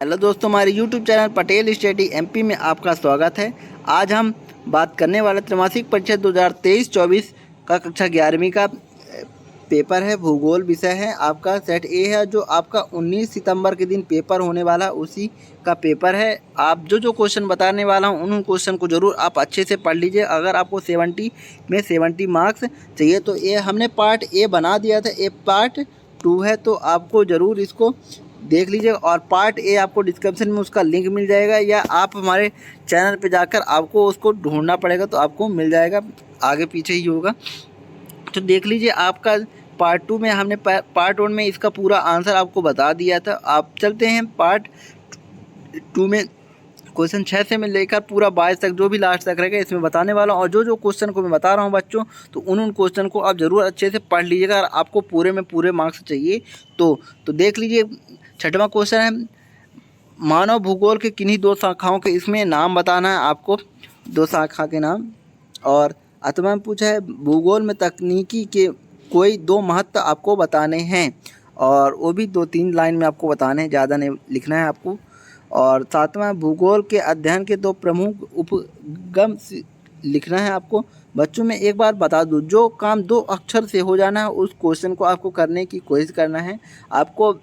Hello दोस्तों, हमारे YouTube channel Patel study MP में आपका स्वागत है। आज हम बात करने वाले त्रैमासिक परीक्षा 2023-24 का कक्षा 11वीं का पेपर है। भूगोल विषय है आपका। सेट ए है जो आपका 19 सितंबर के दिन पेपर होने वाला, उसी का पेपर है। आप जो क्वेश्चन बताने वाला हूँ उन क्वेश्चन को ज़रूर आप अच्छे से पढ़ लीजिए। अगर आपको 70 में 70 मार्क्स चाहिए तो ये हमने पार्ट ए बना दिया था, ये पार्ट 2 है, तो आपको ज़रूर इसको देख लीजिए। और पार्ट ए आपको डिस्क्रिप्शन में उसका लिंक मिल जाएगा, या आप हमारे चैनल पे जाकर आपको उसको ढूंढना पड़ेगा तो आपको मिल जाएगा, आगे पीछे ही होगा। तो देख लीजिए आपका पार्ट 2 में हमने पार्ट 1 में इसका पूरा आंसर आपको बता दिया था। आप चलते हैं पार्ट 2 में। क्वेश्चन 6 से मैं लेकर पूरा 22 तक जो भी लास्ट तक रहेगा इसमें बताने वाला हूँ। और जो क्वेश्चन को मैं बता रहा हूँ बच्चों, तो उन क्वेश्चन को आप ज़रूर अच्छे से पढ़ लीजिएगा। अगर आपको पूरे में पूरे मार्क्स चाहिए तो देख लीजिए। 6वां क्वेश्चन है, मानव भूगोल के किन्हीं 2 शाखाओं के इसमें नाम बताना है आपको, 2 शाखा के नाम। और 8वां में पूछा है, भूगोल में तकनीकी के कोई 2 महत्व आपको बताने हैं, और वो भी 2-3 लाइन में आपको बताने हैं, ज़्यादा नहीं लिखना है आपको। और 7वां, भूगोल के अध्ययन के 2 प्रमुख उपगम लिखना है आपको। बच्चों में एक बार बता दूं, जो काम 2 अक्षर से हो जाना है उस क्वेश्चन को आपको करने की कोशिश करना है। आपको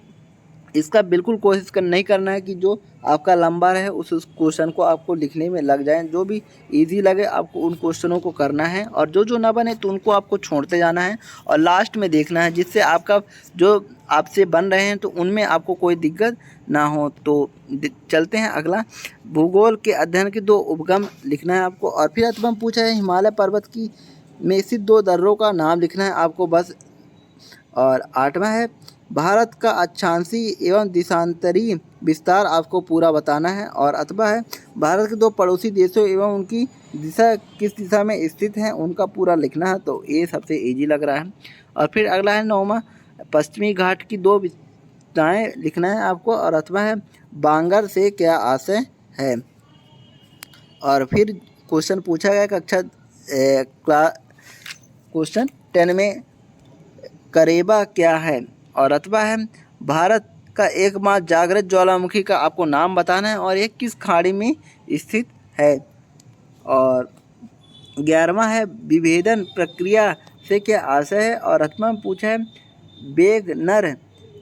इसका बिल्कुल कोशिश नहीं करना है कि जो आपका लंबा है उस क्वेश्चन को आपको लिखने में लग जाए। जो भी इजी लगे आपको उन क्वेश्चनों को करना है, और जो ना बने तो उनको आपको छोड़ते जाना है और लास्ट में देखना है जिससे आपका जो आपसे बन रहे हैं तो उनमें आपको कोई दिक्कत ना हो। तो चलते हैं अगला, भूगोल के अध्ययन के 2 उपगम लिखना है आपको। और फिर अथवा पूछा है, हिमालय पर्वत की में स्थित 2 दर्रों का नाम लिखना है आपको बस। और 8वां है, भारत का अक्षांशीय एवं दिशांतरी विस्तार आपको पूरा बताना है। और 8वां है, भारत के 2 पड़ोसी देशों एवं उनकी दिशा किस दिशा में स्थित हैं उनका पूरा लिखना है। तो ये सबसे इजी लग रहा है। और फिर अगला है 9वां, पश्चिमी घाट की 2 विशेषताएं लिखना है आपको। और 8वां है, बांगर से क्या आशय है। और फिर क्वेश्चन पूछा गया कक्षा क्वेश्चन 10 में, करेबा क्या है। और 8वां है, भारत का एकमात्र जागृत ज्वालामुखी का आपको नाम बताना है और ये किस खाड़ी में स्थित है। और 11वां है, विभेदन प्रक्रिया से क्या आशय है। और 8वां में पूछा है, वेगनर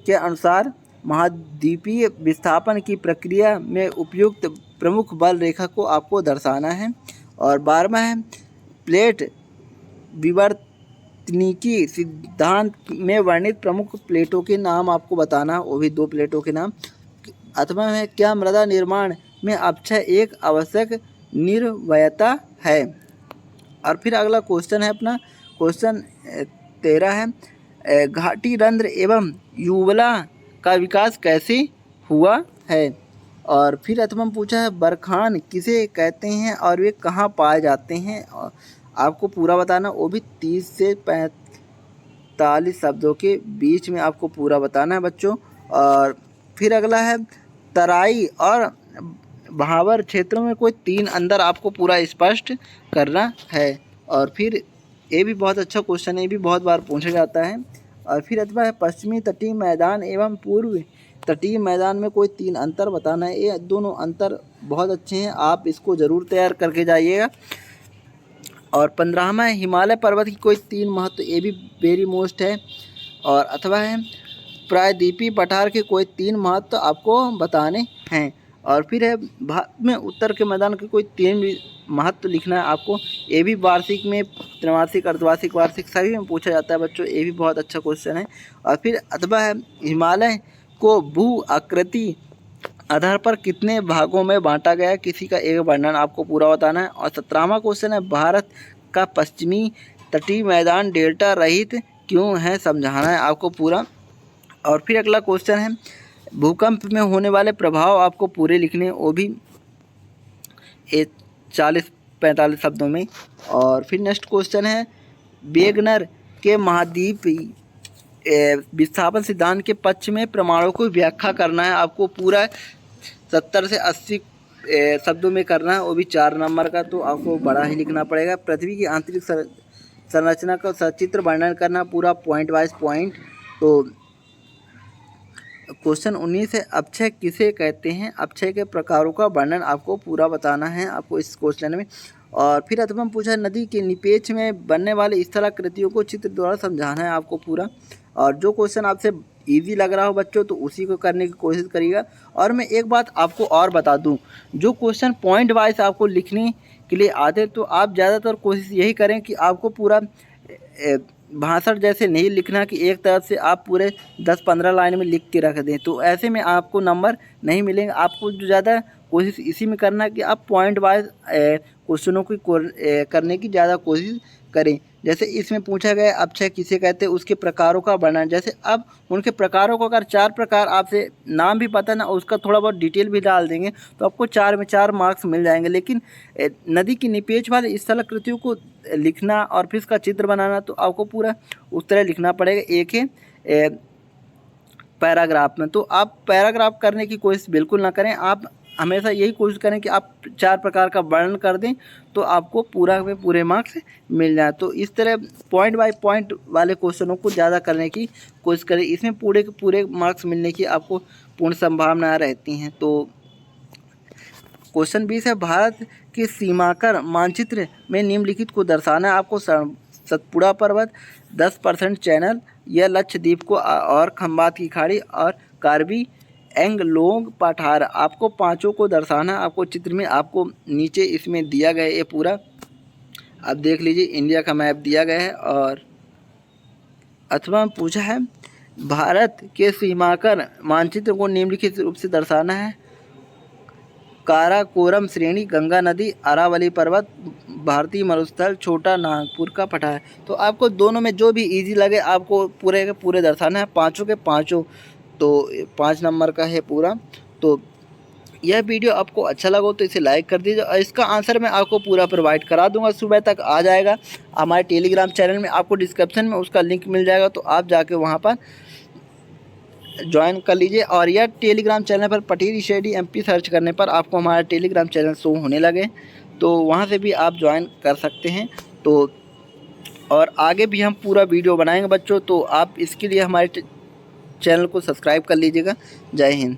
के अनुसार महाद्वीपीय विस्थापन की प्रक्रिया में उपयुक्त प्रमुख बल रेखा को आपको दर्शाना है। और 12वां है, प्लेट विवर्तनिकी सिद्धांत में वर्णित प्रमुख प्लेटों के नाम आपको बताना, वो भी 2 प्लेटों के नाम। 8वां है, क्या मृदा निर्माण में अपक्षय एक आवश्यक निर्वयता है। और फिर अगला क्वेश्चन है अपना क्वेश्चन 13 है, घाटी रंध्र एवं यूवला का विकास कैसे हुआ है। और फिर 8वां में पूछा है, बरखान किसे कहते हैं और वे कहाँ पाए जाते हैं। और आपको पूरा बताना, वो भी 30 से 45 शब्दों के बीच में आपको पूरा बताना है बच्चों। और फिर अगला है, तराई और भावर क्षेत्रों में कोई 3 अंतर आपको पूरा स्पष्ट करना है। और फिर ये भी बहुत अच्छा क्वेश्चन है, ये भी बहुत बार पूछा जाता है। और फिर अथवा है, पश्चिमी तटीय मैदान एवं पूर्व तटीय मैदान में कोई 3 अंतर बताना है। ये दोनों अंतर बहुत अच्छे हैं, आप इसको ज़रूर तैयार करके जाइएगा। और 15वां है, हिमालय पर्वत की कोई 3 महत्व, ये भी वेरी मोस्ट है। और अथवा है, प्रायद्वीपीय पठार के कोई 3 महत्व आपको बताने हैं। और फिर है, भारत में उत्तर के मैदान के कोई 3 महत्व लिखना है आपको। ये भी वार्षिक में, त्रैमासिक, अर्धवार्षिक, वार्षिक सभी में पूछा जाता है बच्चों, ये भी बहुत अच्छा क्वेश्चन है। और फिर अथवा है, हिमालय को भू आकृति आधार पर कितने भागों में बांटा गया है, किसी का एक वर्णन आपको पूरा बताना है। और 17वां क्वेश्चन है, भारत का पश्चिमी तटीय मैदान डेल्टा रहित क्यों है, समझाना है आपको पूरा। और फिर अगला क्वेश्चन है, भूकंप में होने वाले प्रभाव आपको पूरे लिखने, वो भी 40-45 शब्दों में। और फिर नेक्स्ट क्वेश्चन है, वेगनर के महाद्वीप विस्थापन सिद्धांत के पक्ष में प्रमाणों को व्याख्या करना है आपको पूरा 70 से 80 शब्दों में करना है, वो भी 4 नंबर का, तो आपको बड़ा ही लिखना पड़ेगा। पृथ्वी की आंतरिक संरचना का सचित्र वर्णन करना पूरा पॉइंट वाइज पॉइंट। तो क्वेश्चन 19 है, अपक्षय किसे कहते हैं? अपक्षय के प्रकारों का वर्णन आपको पूरा बताना है आपको इस क्वेश्चन में। और फिर अथवा पूछा, नदी के निपेक्ष में बनने वाले स्थलाकृतियों को चित्र द्वारा समझाना है आपको पूरा। और जो क्वेश्चन आपसे इजी लग रहा हो बच्चों तो उसी को करने की कोशिश करिएगा। और मैं एक बात आपको और बता दूं, जो क्वेश्चन पॉइंट वाइज आपको लिखने के लिए आते तो आप ज़्यादातर कोशिश यही करें कि आपको पूरा भाषण जैसे नहीं लिखना कि एक तरफ से आप पूरे 10-15 लाइन में लिख के रख दें, तो ऐसे में आपको नंबर नहीं मिलेंगे। आपको जो ज़्यादा कोशिश इसी में करना कि आप पॉइंट वाइज क्वेश्चनों की करने की ज़्यादा कोशिश करें। जैसे इसमें पूछा गया अपक्षय किसे कहते हैं, उसके प्रकारों का वर्णन। जैसे अब उनके प्रकारों को अगर 4 प्रकार आपसे नाम भी पता ना उसका थोड़ा बहुत डिटेल भी डाल देंगे तो आपको 4 में 4 मार्क्स मिल जाएंगे। लेकिन नदी की निपेक्ष वाले स्थलाकृतियों को लिखना और फिर इसका चित्र बनाना तो आपको पूरा उस तरह लिखना पड़ेगा एक ही पैराग्राफ में। तो आप पैराग्राफ करने की कोशिश बिल्कुल ना करें, आप हमेशा यही कोशिश करें कि आप 4 प्रकार का वर्णन कर दें तो आपको पूरा में पूरे मार्क्स मिल जाए। तो इस तरह पॉइंट बाय पॉइंट वाले क्वेश्चनों को ज़्यादा करने की कोशिश करें, इसमें पूरे के पूरे मार्क्स मिलने की आपको पूर्ण संभावना रहती हैं। तो क्वेश्चन 20 है, भारत के सीमाकर मानचित्र में निम्नलिखित को दर्शाना है आपको। सतपुड़ा पर्वत, 10% चैनल, यह लक्षद्वीप को और खंबात की खाड़ी और कार्बी एंगलोंग पठार, आपको पांचों को दर्शाना आपको चित्र में। आपको नीचे इसमें दिया गया ये पूरा आप देख लीजिए, इंडिया का मैप दिया गया है। और अथवा पूछा है, भारत के सीमाकर मानचित्र को निम्नलिखित रूप से दर्शाना है। काराकोरम श्रेणी, गंगा नदी, अरावली पर्वत, भारतीय मरुस्थल, छोटा नागपुर का पठार। तो आपको दोनों में जो भी इजी लगे आपको पूरे के पूरे दर्शाना है, पांचों के पांचों। तो 5 नंबर का है पूरा। तो यह वीडियो आपको अच्छा लगा तो इसे लाइक कर दीजिए और इसका आंसर मैं आपको पूरा प्रोवाइड करा दूंगा, सुबह तक आ जाएगा हमारे टेलीग्राम चैनल में। आपको डिस्क्रिप्शन में उसका लिंक मिल जाएगा तो आप जाके वहां पर ज्वाइन कर लीजिए। और यह टेलीग्राम चैनल पर पटेल स्टडी एमपी सर्च करने पर आपको हमारा टेलीग्राम चैनल शो होने लगे तो वहाँ से भी आप ज्वाइन कर सकते हैं। तो और आगे भी हम पूरा वीडियो बनाएंगे बच्चों, तो आप इसके लिए हमारे चैनल को सब्सक्राइब कर लीजिएगा। जय हिंद।